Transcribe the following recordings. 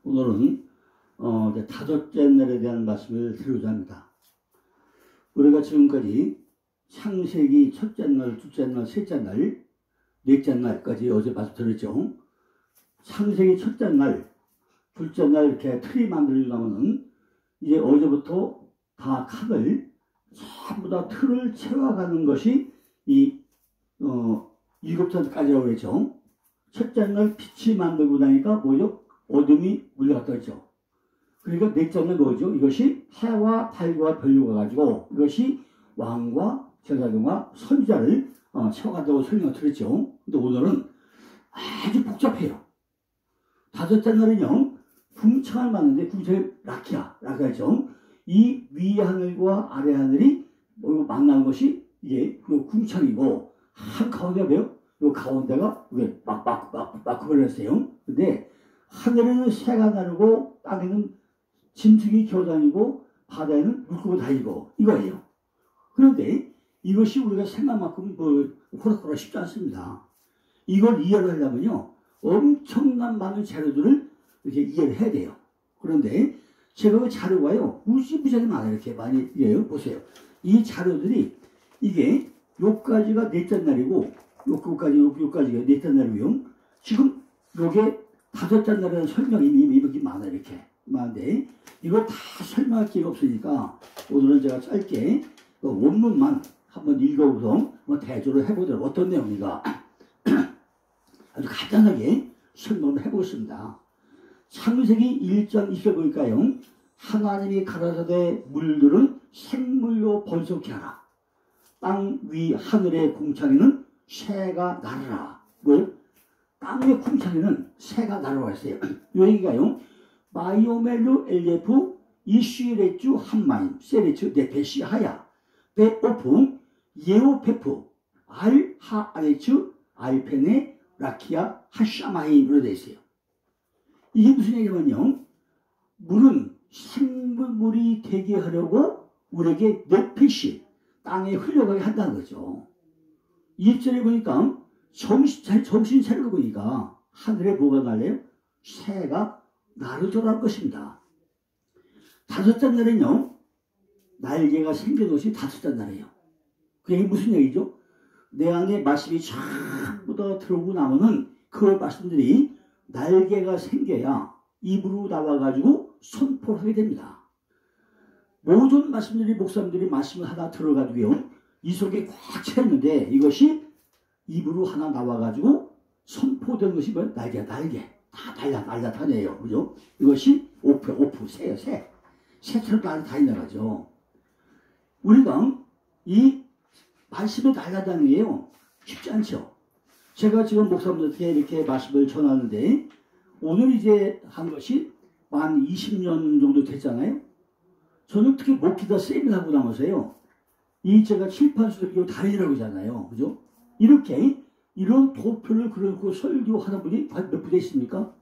오늘은 이제 다섯째 날에 대한 말씀을 드리고자 합니다. 우리가 지금까지 창세기 첫째 날, 둘째 날, 셋째 날, 넷째 날까지 어제 말씀드렸죠. 창세기 첫째 날, 둘째 날 이렇게 틀이 만들려면은 이제 어제부터 다 칸을 전부 다 틀을 채워가는 것이 이 일곱째 날까지라고 했죠. 첫째 날 빛이 만들고 나니까 뭐죠? 어둠이 물려갔다 했죠. 그러니까 넷째 날 뭐죠? 이것이 해와 달과 별로가 가지고 이것이 왕과 제사장과 선지자를 채워간다고 설명을 드렸죠. 근데 오늘은 아주 복잡해요. 다섯째 날은요, 궁창을 맞는데 궁창이 라키아죠. 이 위 하늘과 아래 하늘이 만나는 것이 이게 궁창이고, 한 가운데가 뭐요? 요 가운데가 왜 막 그랬어요. 근데 하늘에는 새가 나르고 땅에는 짐승이 기어다니고 바다에는 물고기 다니고 이거예요. 그런데 이것이 우리가 생각만큼 호락호락 쉽지 않습니다. 이걸 이해를 하려면요, 엄청난 많은 자료들을 이렇게 이해를 해야 돼요. 그런데 제가 그 자료가요, 무지무지하게 많아요. 이렇게 많이 이해요. 보세요. 이 자료들이 이게 요까지가 넷째 날이고 요까지가 넷째 날이고요. 지금 요게 다섯째 날이라는 설명이 이렇게 많아요. 이렇게 많은데 이걸 다 설명할 기회가 없으니까 오늘은 제가 짧게 원문만 한번 읽어보서 대조를 해보도록 어떤 내용인가 아주 간단하게 설명을 해보겠습니다. 창세기 1장 20절 보니까요, 하나님이 가라사대 물들은 생물로 번성케 하라. 땅 위 하늘의 궁창에는 새가 날으라. 땅의 궁창에는 새가 날으라고 했어요. 이 얘기가요, 마이오멜루 엘레프 이슈레쭈 한마임 세레쭈 네페시 하야 베오프 예오페프 알하아레츠 알페네 라키아 하샤마임으로 되어 있어요. 이게 무슨 얘기냐면요, 물은 생물이 되게 하려고 우리에게 네페시 땅에 흘러가게 한다는 거죠. 1절에 보니까 정신 차리고 보니까 하늘에 뭐가 날래요? 새가 나르더라는 것입니다. 다섯째 날은요, 날개가 생긴 것이 다섯째 날이에요. 그게 무슨 얘기죠? 내 안에 말씀이 전부 다 들어오고 나면은 그 말씀들이 날개가 생겨야 입으로 나와가지고 선포를 하게 됩니다. 모든 말씀들이 목사님들이 말씀을 하나 들어가지고요, 이 속에 꽉 채웠는데 이것이 입으로 하나 나와가지고 선포되는 것이 뭐예요? 날개. 다 날라다녀요. 그죠? 이것이 오프, 새예요, 새. 새처럼 날라다니나가죠. 우리가 이 말씀을 날라다니는 게요, 쉽지 않죠. 제가 지금 목사님들한테 이렇게 말씀을 전하는데, 오늘 이제 한 것이 만 20년 정도 됐잖아요. 저는 특히 목기다 세미나 하고 나면서요, 이 제가 칠판수도 다니라고 하잖아요. 그죠? 이렇게 이런 도표를 그려놓고 설교하는 분이 몇 분 있습니까?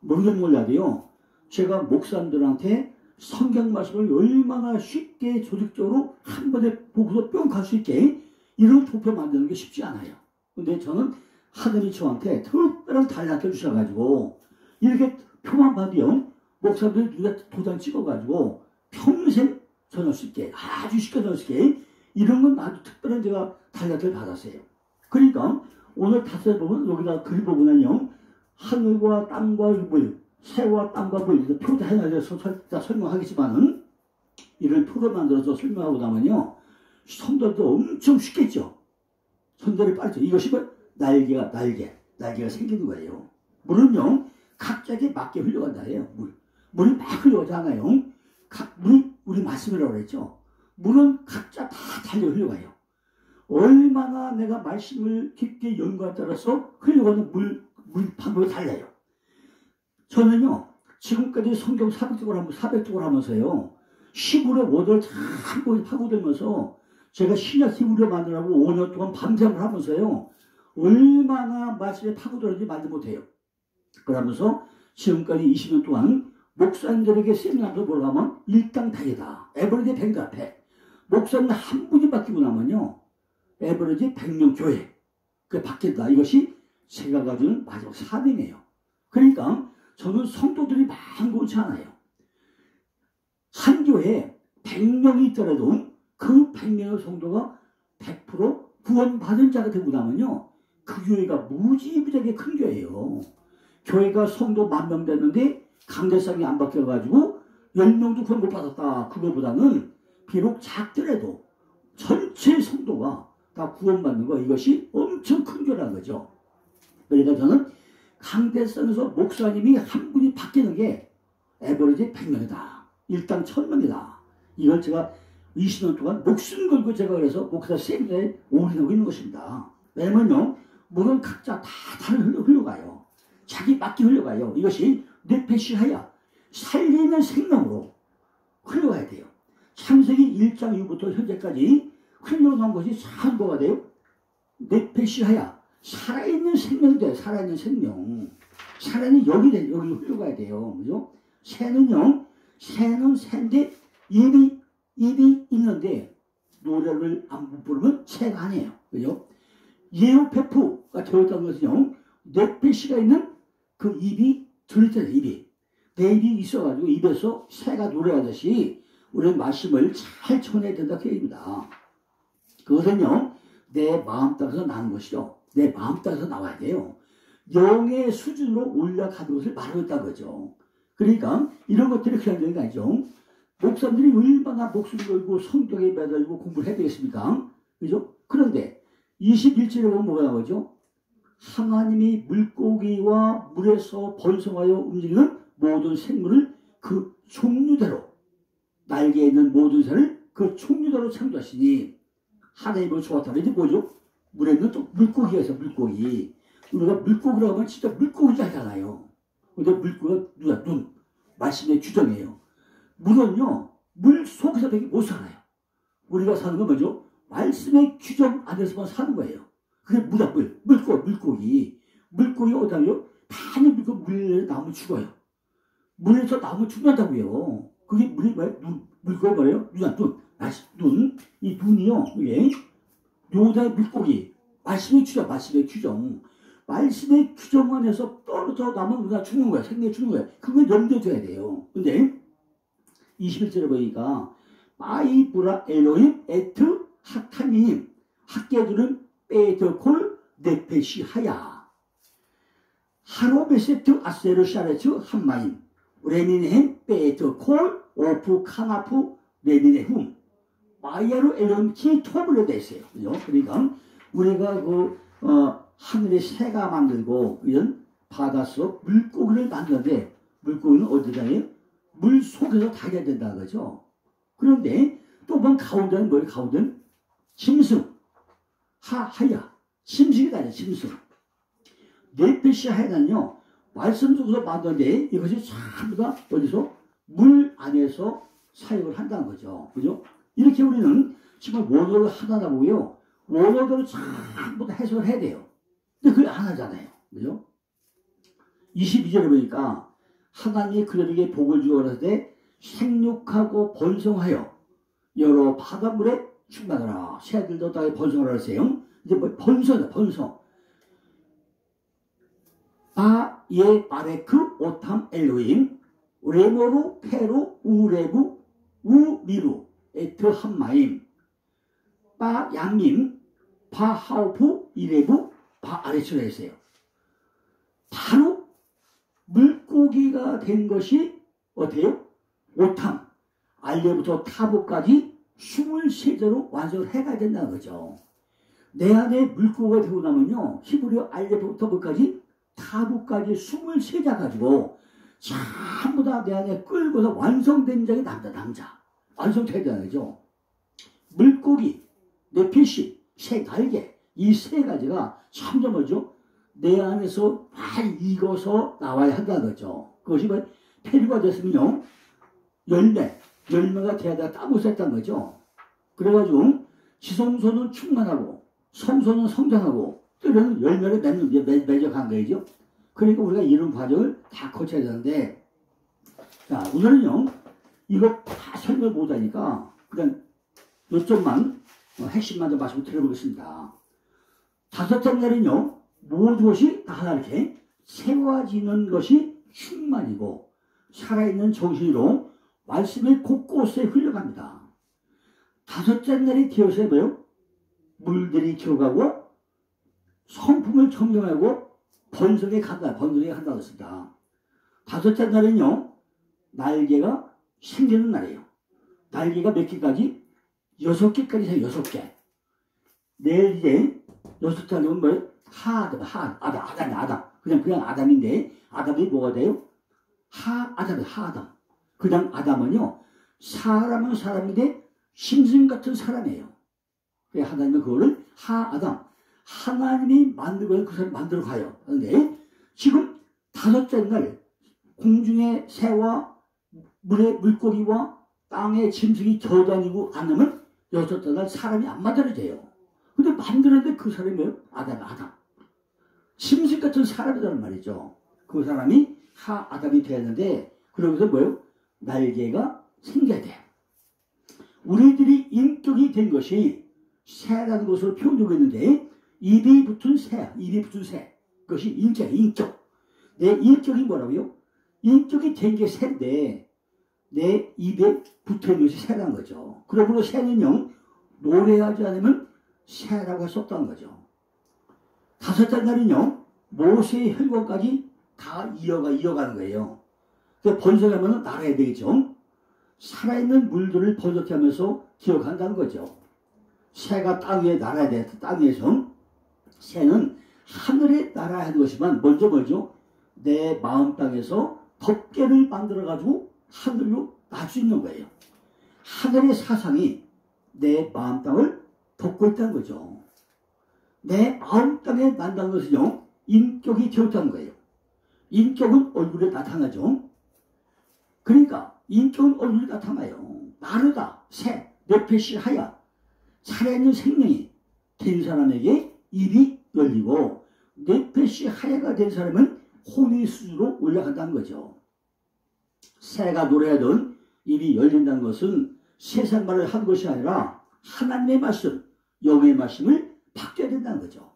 모르긴 몰라도요, 제가 목사님들한테 성경 말씀을 얼마나 쉽게 조직적으로 한 번에 보고서 뿅 갈 수 있게 이런 도표 만드는 게 쉽지 않아요. 근데 저는 하늘이 저한테 특별한 달란트를 주셔가지고 이렇게 표만 봐도요, 목사님들 눈에 도장 찍어가지고 평생 전할 수 있게, 아주 쉽게 전할 수 있게, 이런 건 아주 특별한 제가 달란트를 받았어요. 그러니까 오늘 다섯 보면 여기다 글 보면요, 하늘과 땅과 물, 새와 땅과 물, 표 다 해놔서 설명하겠지만은 이런 표를 만들어서 설명하고 나면요, 성도도 엄청 쉽겠죠. 손들이 빠르죠. 이것이 날개가 생기는 거예요. 물은요, 각자에게 맞게 흘러간다 해요. 물이 막 흘러가잖아요. 물이 우리 말씀이라고 그랬죠. 물은 각자 다 달려 흘러가요. 얼마나 내가 말씀을 깊게 연구에 따라서 흘러가는 물 방법이 달라요. 저는요, 지금까지 성경 400쪽을 하면서요, 시골의 워드를 다 파고들면서 제가 신약 히브리어 만들라고 5년 동안 밤샘을 하면서요, 얼마나 말씀에 파고들었는지 말도 못해요. 그러면서 지금까지 20년 동안 목사님들에게 세미나도 보려면 일당백이다. 에버리지 100이다 앞에. 목사님 한 분이 바뀌고 나면요, 에버리지 100명 교회. 그게 바뀐다. 이것이 제가 가지는 마지막 사명이에요. 그러니까 저는 성도들이 많지 않아요. 한 교회에 100명이 있더라도 그 100명의 성도가 100% 구원받은 자가 되고 나면요, 그 교회가 무지무지하게 큰 교회예요. 교회가 성도 10,000명 됐는데 강대상이 안 바뀌어가지고 10명도 구원 못 받았다. 그거보다는 비록 작더라도 전체 성도가 다 구원받는 거, 이것이 엄청 큰 교회라는 거죠. 그러니까 저는 강대상에서 목사님이 한 분이 바뀌는 게 에버리지 100명이다. 일당 1000명이다. 이걸 제가 20년 동안 목숨 걸고 제가 그래서 목사 세미나에 올인하고 있는 것입니다. 왜냐면요, 물론 각자 다 다른 흘러가요. 자기 맞게 흘러가요. 이것이 뇌패시하여 살리는 생명으로 흘러가야 돼요. 창세기 1장 이후부터 현재까지 흘러간 것이 전부가 돼요. 뇌패시하여 살아있는 생명이 돼요. 살아있는 생명. 살아있는 여기 흘러가야 돼요. 그죠? 새는요, 새는 새인데 입이 있는데 노래를 안 부르면 새가 아니에요. 그죠? 예우페프가 되었다는 것은요, 뇌패시가 있는 그 입이 들었잖아요. 내 입이 있어가지고 입에서 새가 노래하듯이 우리는 말씀을 잘 전해야 된다 그 얘기입니다. 그것은요, 내 마음 따라서 나는 것이죠. 내 마음 따라서 나와야 돼요. 영의 수준으로 올라가는 것을 말하고 있다는 거죠. 그러니까 이런 것들이 그냥 되는 게 아니죠. 목사님들이 얼마나 목숨을 걸고 성경에 매달리고 공부를 해야 되겠습니까? 그죠? 그런데 21절에 보면 뭐가 나오죠? 하나님이 물고기와 물에서 번성하여 움직이는 모든 생물을 그 종류대로, 날개에 있는 모든 새를 그 종류대로 창조하시니 하나님을 좋았다. 이게 뭐죠? 물에 있는 또 물고기가 있어. 물고기. 우리가 물고기라고 하면 진짜 물고기 하잖아요. 근데 물고기가 눈, 말씀의 규정이에요. 물은요, 물 속에서 밖에 못 살아요. 우리가 사는 건 뭐죠? 말씀의 규정 안에서만 사는 거예요. 그게 물고기. 물고기가 어디다요? 많이 물에 나오면 죽어요. 물에서 나오면 죽는다고요. 그게 물이 뭐예요? 물고기 뭐예요? 눈. 이 눈이요, 이게 요다의 물고기. 말씀의 규정. 말씀의 규정 안에서 떨어져 나면 우리가 죽는 거야. 생명이 죽는 거야. 그걸 염두줘야 돼요. 근데 21절에 보니까 마이브라 엘로힘 에트 하타님 학계들은 빼드콜 네페시하야 하로베세트 아세르 샤레츠 한마임 레미네햄 빼드콜 오프 카나프 레미네훔 마이아로 엘로힘 키 토블에 대했어요. 그러니까 우리가 하늘에 새가 만들고 이런 바닷속 물고기를 만드는데 물고기는 어디다요? 물 속에서 다녀야 된다는 거죠. 그런데 또 뭐 가운데는 뭐예요? 가운데는 짐승 하야 짐승이 아니야. 짐승 네페시 하야는요 말씀 속에서 만드는데 이것이 전부 다 어디서 물 안에서 사역을 한다는 거죠. 그죠? 이렇게 우리는 정말 원어를 하나다 보고요. 원어대로 전부 다 해석을 해야 돼요. 근데 그걸 안 하잖아요. 그죠? 22절에 보니까 하나님이 그들에게 복을 주어 그랬을 때 생육하고 번성하여 여러 바닷물에 충만하라. 새들도 다 번성하라 그랬어요. 이제 뭐 번성. 바예 바레크 오탐 엘로임 레모루 페루 우레부 우미루 에트 한마임 바 양림 바하오프 이레부 바아레츠라 했어요. 바로 물고기가 된 것이 어때요? 오탐 알레부터 타부까지 23제로 완성을 해가야 된다는 거죠. 내 안에 물고기가 되고 나면요 히브리어 알레부터 부까지 타부까지 23자 가지고 전부 다 내 안에 끌고서 완성된 자가 남자 완성돼야 되는 거죠. 물고기, 네피시, 새 날개 이 세 가지가 점점 뭐죠? 내 안에서 잘 익어서 나와야 한다는 거죠. 그것이 뭐 폐류가 됐으면요 열매가 돼야 돼 따고 있었다는 거죠. 그래가지고 지성소는 충만하고 성소는 성장하고 때로는 열매를 맺어간 거죠. 그러니까 우리가 이런 과정을 다 거쳐야 되는데 자 오늘은요 이거 다 설명 못하니까 그냥 몇 점만 핵심만 좀 말씀을 드려보겠습니다. 다섯째 날은요, 모든 것이 다 하나 이렇게 세워지는 것이 충만이고 살아있는 정신으로 말씀이 곳곳에 흘러갑니다. 다섯째 날이 되어서 뭐요? 물들이 기어가고 성품을 청정하고 번성에 간다. 번성에 간다고 했습니다. 다섯째 날은요, 날개가 생기는 날이에요. 날개가 몇 개까지? 6개까지 생겨요. 6개. 내일 이제 6째 날은 뭐예요? 아담. 그냥 아담인데, 아담이 뭐가 돼요? 하아담. 그냥 아담은요, 사람은 사람인데, 짐승 같은 사람이에요. 그래서 하나님은 그거를 하아담. 하나님이 만들고 그 사람 만들어 가요. 그런데 지금 다섯째 날, 공중의 새와 물의 물고기와 땅의 짐승이 겨다니고 않으면 여섯째 날 사람이 안 만들어져요. 근데 만들었는데 그 사람이 뭐예요? 아담. 짐승 같은 사람이라는 말이죠. 그 사람이 하아담이 되었는데, 그러면서 뭐예요? 날개가 생겨야 돼요. 우리들이 인격이 된 것이 새라는 것으로 표현되고 있는데, 입이 붙은 새. 그것이 인격. 내 인격이 뭐라고요? 인격이 된 게 새인데, 내 입에 붙어있는 것이 새라는 거죠. 그러므로 새는요, 노래하지 않으면 새라고 할 수 없다는 거죠. 다섯째 날은요, 모세의 혈관까지 다 이어가는 거예요. 그래서 번성하면 날아야 되겠죠. 살아있는 물들을 번성케 하면서 기억한다는 거죠. 새가 땅 위에 날아야 돼. 땅 위에서. 새는 하늘에 날아야 하는 것이지만, 먼저 뭐죠? 내 마음 땅에서 덮개를 만들어가지고 하늘로 날 수 있는 거예요. 하늘의 사상이 내 마음 땅을 덮고 있다는 거죠. 내 마음 땅에 난다는 것은요, 인격이 되었다는 거예요. 인격은 얼굴에 나타나죠. 그러니까 인격은 얼굴에 나타나요. 마르다, 새, 네페시 하야. 살아있는 생명이 된 사람에게 입이 열리고, 네페시 하야가 된 사람은 혼의 수준으로 올라간다는 거죠. 새가 노래하던 입이 열린다는 것은 세상 말을 하는 것이 아니라 하나님의 말씀, 영의 말씀을 받게 된다는 거죠.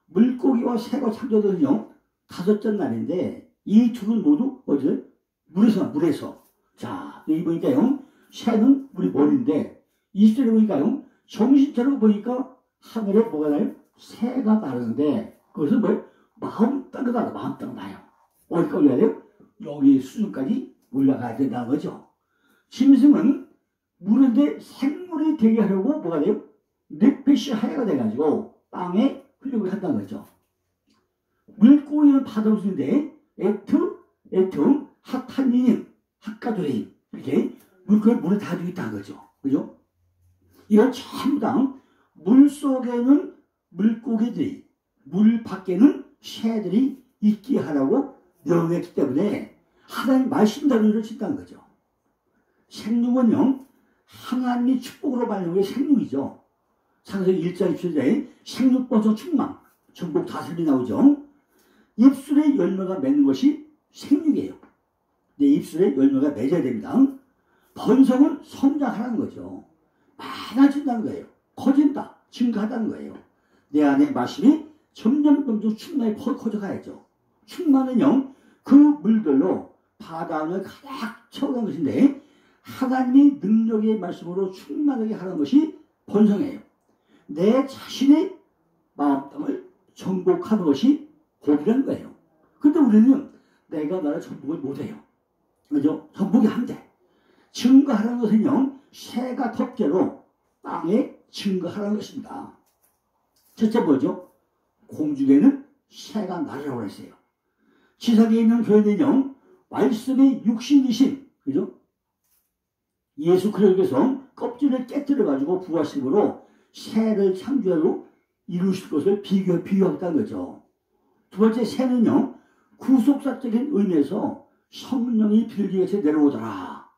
물고기와 새가 창조되는요, 다섯째 날인데, 이 둘은 모두 어디서? 물에서. 자, 여기 보니까요, 새는 우리 머리인데, 20절에 보니까요, 정신처럼 보니까 하늘에 뭐가 나요? 새가 나르는데, 그것은 뭐예요? 마음 땅에 나요. 어디까지 올라야 돼요? 여기 수준까지 올라가야 된다는 거죠. 짐승은 물인데 생물이 되게 하려고 뭐가 돼요? 네페시 하야가 돼가지고 땅에 흘려고 한다는 거죠. 물고기는 바다우스인데 에트, 하탄니님, 핫가두레임, 이렇게 물고기 물에 다 죽고 있다는 거죠. 그죠? 이건 전부 다 물 속에는 물고기들이, 물 밖에는 새들이 있게 하라고 명했기 때문에 하나님 말씀대로 이루어진다는 거죠. 생육은요, 하나님이 축복으로 받는 게 생육이죠. 창세기 1장 27절에 생육버섯 충만, 전국 다슬이 나오죠. 입술에 열매가 맺는 것이 생육이에요. 내 입술에 열매가 맺어야 됩니다. 번성은 성장하라는 거죠. 많아진다는 거예요. 커진다, 증가하다는 거예요. 내 안에 말씀이 점점 충만히 커져가야죠. 충만은요, 그 물들로 바다를 가득 채워간 것인데, 하나님의 능력의 말씀으로 충만하게 하는 것이 번성이에요. 내 자신의 마음땅을 정복하는 것이 복이라는 거예요. 근데 우리는 내가 나를 정복을 못해요. 그죠? 정복이 안 돼. 증거하라는 것은요, 새가 덮개로 땅에 증거하라는 것입니다. 첫째 뭐죠? 공중에는 새가 날으라고 했어요. 지상에 있는 교회는요, 말씀의 육신이신, 그죠? 예수 그리스도께서 껍질을 깨뜨려가지고 부활심으로 새를 창조하고 이루실 것을 비교했다는 거죠. 두 번째, 새는요, 구속사적인 의미에서 성령이 비둘기같이 내려오더라.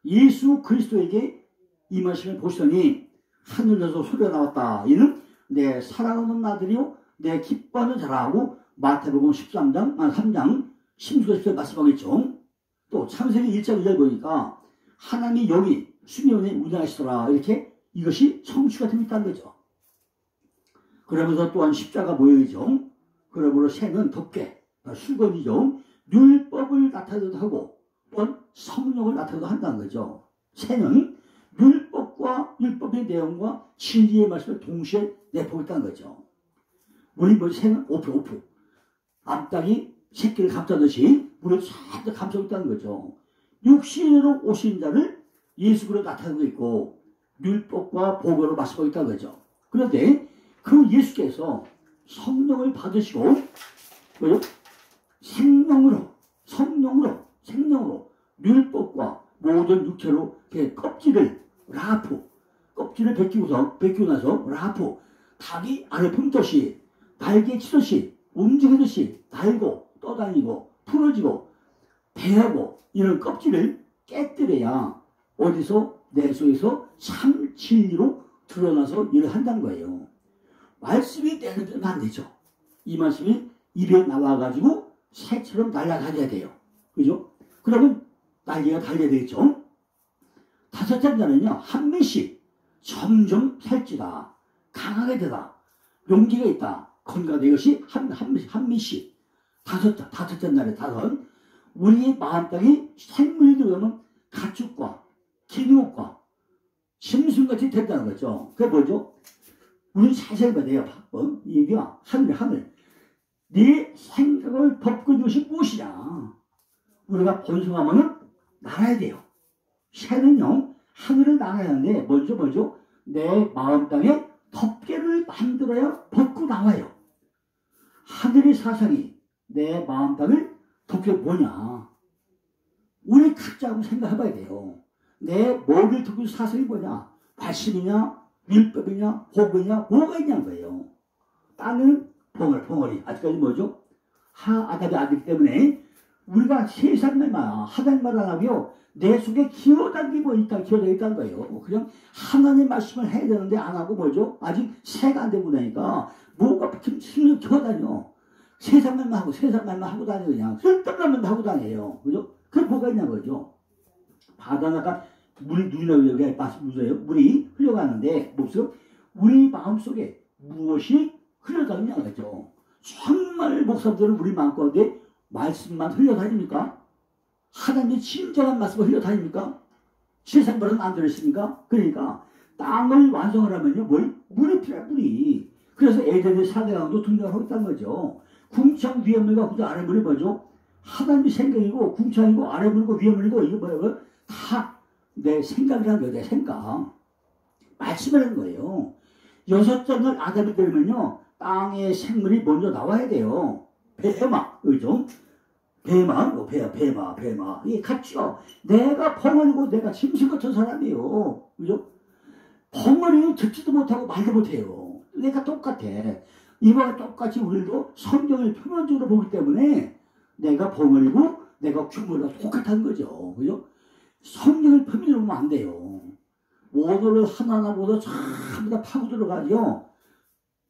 예수 그리스도에게 이 말씀을 보시더니 하늘에서 소리가 나왔다. 이는 내 사랑하는 아들이요 내 기뻐하는 자라고 마태복음 3장 16절에 말씀하겠죠. 또 창세기 1장 2절 보니까 하나님이 영이 수면에 운행하시더라. 이렇게 이것이 성취가 됩니다는 거죠. 그러면서 또한 십자가 모형이죠. 그러므로 새는 덮개, 수건이죠. 율법을 나타내기도 하고 또한 성령을 나타내기도 한다는 거죠. 새는 율법의 내용과 진리의 말씀을 동시에 내포고 있다는 거죠. 우리 새는 오프. 암탉이 새끼를 감싸듯이 물을 쫙 감싸고 있다는 거죠. 육신으로 오신 자를 예수 그리스도로 나타내고 있고 율법과 보고로 말씀하고 있다는 거죠. 그런데 그 예수께서 성령을 받으시고 생명으로 율법과 모든 육체로 껍질을 벗기고 나서 닭이 알을 품듯이 날개 치듯이 움직이듯이 날고 떠다니고 풀어지고 배하고 이런 껍질을 깨뜨려야 어디서 내 속에서 참 진리로 드러나서 일을 한다는 거예요. 말씀이 내려지면 안 되죠. 이 말씀이 입에 나와가지고 새처럼 날아다녀야 돼요. 그죠? 그러면 날개가 달려야 되겠죠. 다섯 잔자는요, 한 미씩 점점 살찌다, 강하게 되다, 용기가 있다, 건강하다. 이것이 한 미씩. 다섯 잔날에 다섯. 우리의 마음땅이 생물이 들어가면 가축과 기둥과 짐승같이 된다는 거죠. 그게 뭐죠? 우리 자세히 봐야 돼요. 이게 하늘. 네 생각을 덮고 것이 무엇이냐? 우리가 번성하면 날아야 돼요. 새는요, 하늘을 날아야 하는데, 먼저, 내 마음 땅에 덮개를 만들어야 벗고 나와요. 하늘의 사상이 내 마음 땅을 덮개가 뭐냐? 우리 각자 한번 생각해 봐야 돼요. 내 머리를 덮고 사상이 뭐냐? 말씀이냐? 율법이냐? 복이냐? 뭐가 있냐는 거예요. 땅은 벙어리. 아직까지 뭐죠? 아담의 아들이기 때문에 우리가 세상 말만 하나님 말 안 하고요. 내 속에 기어다니고 있다는 거예요. 그냥 하나님 말씀을 해야 되는데 안 하고 뭐죠? 아직 새가 안 되고 나니까 뭐가 힘을 기어다녀. 세상 말만 하고 다녀. 그냥 쓸데없는 말만 하고 다녀요. 그죠? 그게 뭐가 있냐 거죠. 바다나가 물이 흘러가는데 무슨 우리 마음속에 무엇이 흘러다니냐 거죠. 정말 목사들은 우리 마음가운데 말씀만 흘러다닙니까? 하나님의 진정한 말씀을 흘러다닙니까? 세상 말은 안 들으십니까? 그러니까 땅을 완성하려면요, 물이 필요해, 물이. 그래서 에덴의 사대강도 등장하고 있다는 거죠. 궁창 위에 물과 그저 아래 물이 뭐죠? 하나님의 생각이고 궁창이고 아래 물이고 위에 물이고 이게 뭐예요? 다 내 생각이라는 거예요. 내 생각. 말씀이라는 거예요. 여섯 장을 아담이 되면요, 땅의 생물이 먼저 나와야 돼요. 배마, 그죠? 배마. 이게 같죠? 내가 벙어리고 내가 짐승 같은 사람이에요. 그죠? 벙어리는 듣지도 못하고 말도 못해요. 내가 똑같아. 이와 똑같이 우리도 성경을 표면적으로 보기 때문에 내가 벙어리고 내가 규모가 똑같은 거죠. 그죠? 성경을 표면적으로 보면 안 돼요. 원어를 하나하나 보다 전부 다 파고 들어가죠.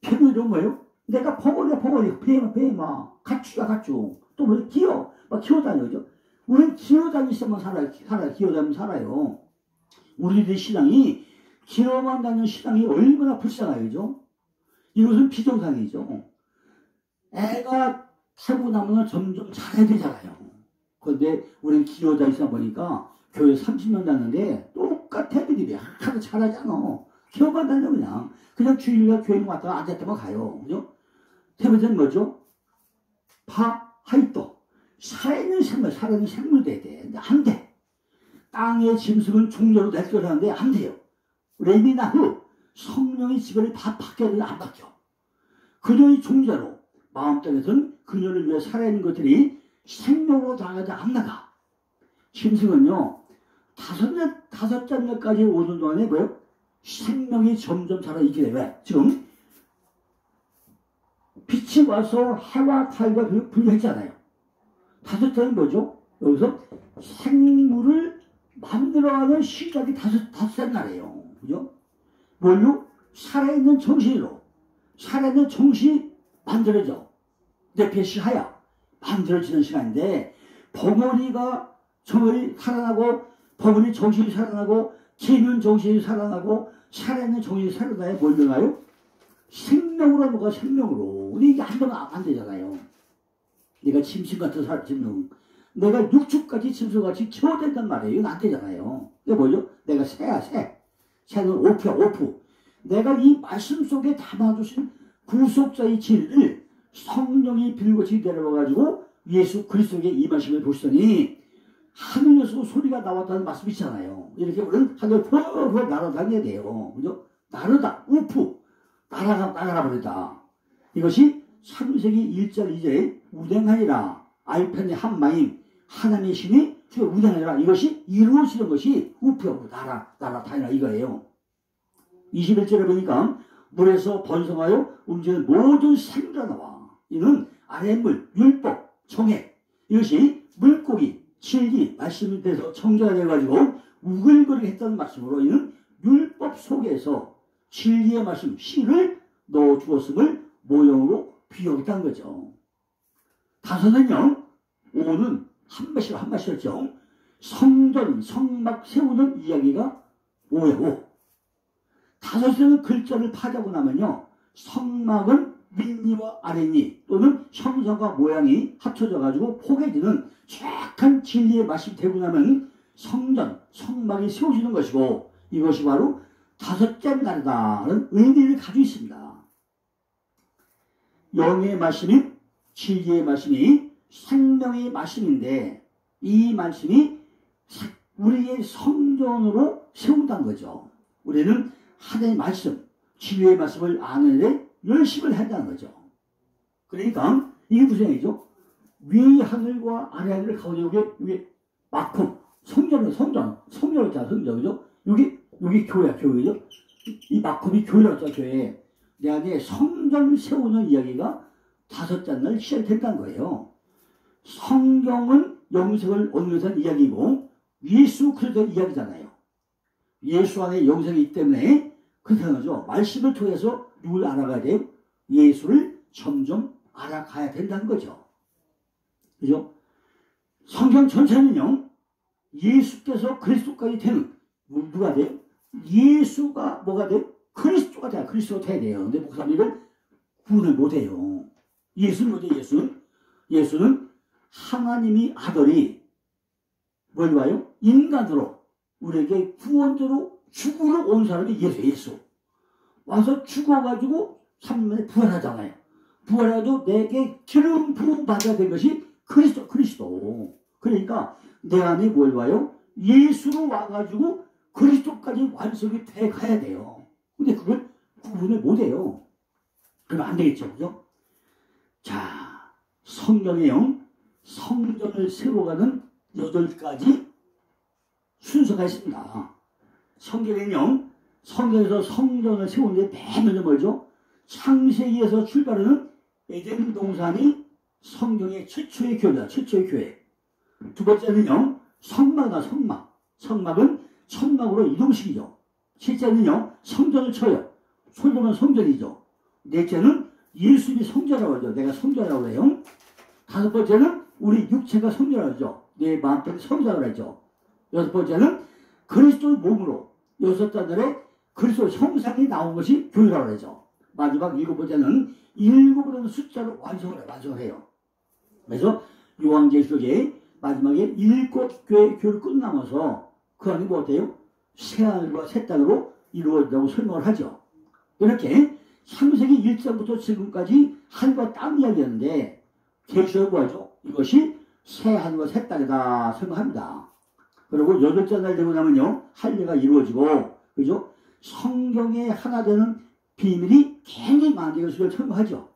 표면적으로 뭐예요? 내가 벙어리, 배마, 가축. 또 뭐 기어다녀죠. 우리는 기어다니시면 기어다니면 살아요. 우리들의 신앙이 기어만 다니는 신앙이 얼마나 불쌍하죠. 이것은 비정상이죠. 애가 타고 나면 점점 잘해야 되잖아요. 그런데 우리는 기어다니시다 보니까 교회 30년 다녔는데 똑같아. 애들이 하나도 잘하잖아. 기어만 다녀 그냥 주일날 교회 왔다가 앉았다만 가요. 그죠? 세 번째는 뭐죠? 하이또. 살아있는 생물 돼야 돼. 근데 안 돼. 땅의 짐승은 종려로 낼 거를 하는데 안 돼요. 레미나후. 성령의 지배를 다 바뀌어야 되는데 안 바뀌어. 그녀의 종자로 마음속에서는 그녀를 위해 살아있는 것들이 생명으로 나가지 안 나가. 짐승은요, 다섯 잔까지 오는 동안에 뭐예요? 생명이 점점 살아있게 돼. 왜? 지금 빛이 와서 해와 달과 분리했잖아요. 다섯 잔은 뭐죠? 여기서 생물을 만들어가는 시작이 다섯 잔날이에요. 그죠? 뭘요? 살아있는 정신으로. 살아있는 정신이 만들어져. 내패시하여 만들어지는 시간인데, 벙어리가 정어리 살아나고, 벙어리 정신이 살아나고, 기는 정신이 살아나고, 살아있는 정신이 살아나야 뭘 변화요? 생명으로 뭐가 생명으로. 근데 이게 한 번은 안 되잖아요. 내가 짐승 같은 사람, 짐승. 내가 육축까지 짐승같이 키워야 된단 말이에요. 이건 안 되잖아요. 이게 뭐죠? 내가 새야, 새. 새는 오프야, 오프. 내가 이 말씀 속에 담아주신 구속자의 진리를 성령이 빌고치 내려와가지고 예수 그리스도에게 이 말씀을 보시더니 하늘에서 소리가 나왔다는 말씀이 있잖아요. 이렇게 우리는 하늘 펄펄 날아다녀야 돼요. 그죠? 나르다, 우프. 날아가 버리다. 이것이 창세기 1절 2절에 운행하니라. 알편의 한마임. 하나님의 신이 운행하니라. 이것이 이루어지는 것이 우프야. 날아다니라 이거예요. 21절에 보니까 물에서 번성하여 움직이는 모든 생물이 나와. 이는 아랫물, 율법, 정액. 이것이 물고기, 진리, 말씀에 대해서 청자가 되어가지고 우글거리게 했다는 말씀으로 이는 율법 속에서 진리의 말씀, 씨를 넣어 주었음을 모형으로 비유했다는 거죠. 다섯은요, 오는 한 마디였죠. 성전, 성막 세우는 이야기가 오예요. 다섯에는 글자를 파자고 나면요, 성막은 윗니와 아랫니 또는 형상과 모양이 합쳐져 가지고 포개지는 정확한 진리의 말씀이 되고 나면 성전, 성막이 세워지는 것이고 이것이 바로 다섯째 날이다라는 의미를 가지고 있습니다. 영의 말씀이 진리의 말씀이 생명의 말씀인데 이 말씀이 우리의 성전으로 세운다는 거죠. 우리는 하나님의 말씀, 진리의 말씀을 아는데 열심을 한다는 거죠. 그러니까 이게 무슨 얘기죠? 위 하늘과 아래 하늘을 가운데 여기 막품, 성전이잖아, 성전, 그죠? 여기 교회야, 교회죠? 이 막품이 교회라고 했죠, 교회. 내 안에 성전을 세우는 이야기가 다섯째 날 시작된다는 거예요. 성경은 영생을 얻는 것은 이야기고 예수 그리스도의 이야기잖아요. 예수 안에 영생이 있기 때문에 그렇다는 거죠. 말씀을 통해서 누굴 알아가야 돼요? 예수를 점점 알아가야 된다는 거죠. 그죠? 성경 전체는요, 예수께서 그리스도까지 되는, 누가 돼요? 예수가 뭐가 돼요? 그리스도가 돼요. 그리스도가 돼야 돼요. 근데 목사님은 구분을 못해요. 예수는 뭐죠? 예수는 하나님이 아들이 뭘 봐요? 인간으로 우리에게 구원자로 죽으러 온 사람이 예수. 와서 죽어가지고 3년에 부활하잖아요. 부활해도 내게 기름 부음 받아야 될 것이 그리스도. 그러니까 내 안에 뭘 봐요? 예수로 와가지고 그리스도까지 완성이 돼 가야 돼요. 근데 그걸 구분을 못해요. 그러면 안 되겠죠. 그죠? 자, 성경에요, 성전을 세워가는 8가지 순서가 있습니다. 성경에는요, 성경에서 성전을 세우는데 맨 먼저 뭐죠? 창세기에서 출발하는 에덴 동산이 성경의 최초의 교회다. 최초의 교회. 두 번째는요, 성막이다. 성막은 천막으로 이동식이죠. 셋째는요, 성전을 쳐요. 솔로몬 성전이죠. 넷째는 예수님이 성전이라고 하죠. 내가 성전이라고 해요. 다섯 번째는 우리 육체가 성전이라고 하죠. 내 마음속에 성전이라고 하죠. 여섯 번째는 그리스도의 몸으로 여섯 단절에 그리스도 형상이 나온 것이 교회라고 하죠. 마지막 일곱 번째는 일곱이라는 숫자로 완성을 해요. 그래서 요한계시록에 마지막에 일곱 교회를 끝나면서 그 안에 뭐 어때요? 새하늘과 새 땅으로 이루어진다고 설명을 하죠. 이렇게 창세기 1장부터 지금까지 하늘과 땅 이야기였는데 계시록은 뭐죠? 이것이 새하늘과 새 땅이다 설명합니다. 그리고 8째 날 되고 나면요, 할례가 이루어지고, 그죠? 성경에 하나 되는 비밀이 굉장히 많은 것을 설명하죠.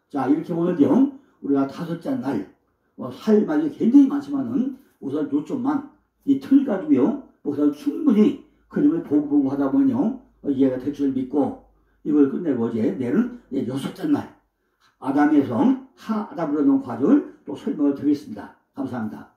자, 이렇게 보면요, 우리가 5째 날, 할 말이 굉장히 많지만은 우선 요점만 이 틀 가지고요, 우선 충분히 그림을 보고 하다 보면요, 이해가 될 줄 믿고, 이걸 끝내고 이제 내일은 6째 날, 아담에서 하아담으로 놓은 과정을 또 설명을 드리겠습니다. 감사합니다.